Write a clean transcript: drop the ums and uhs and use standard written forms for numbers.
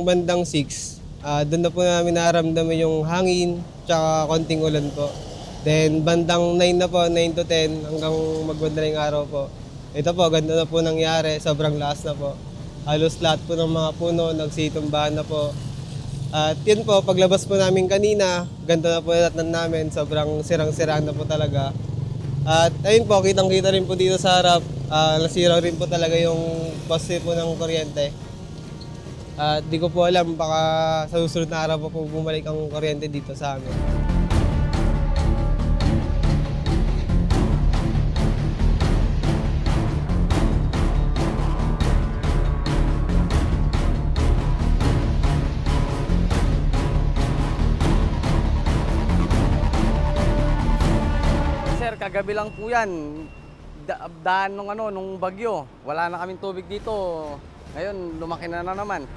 bandang 6, doon na po namin naramdaman yung hangin tsaka konting ulan po. Then bandang 9 na po, 9 to 10 hanggang magbandaling araw po. Ito po, ganda na po nangyari, sobrang lakas na po. Halos lahat po ng mga puno nagsitumbahan na po. At yun po, paglabas po namin kanina, ganda na po natnan namin, sobrang sirang-sirang na po talaga. At ayun po, kitang-kita rin po dito sa harap, nasira rin po talaga yung poste po ng kuryente. At di ko po alam, baka sa susunod na araw po bumalik ang kuryente dito sa amin. Sir, kagabi lang po yan. Daan nung bagyo. Wala na kaming tubig dito. Ngayon, lumaki na naman.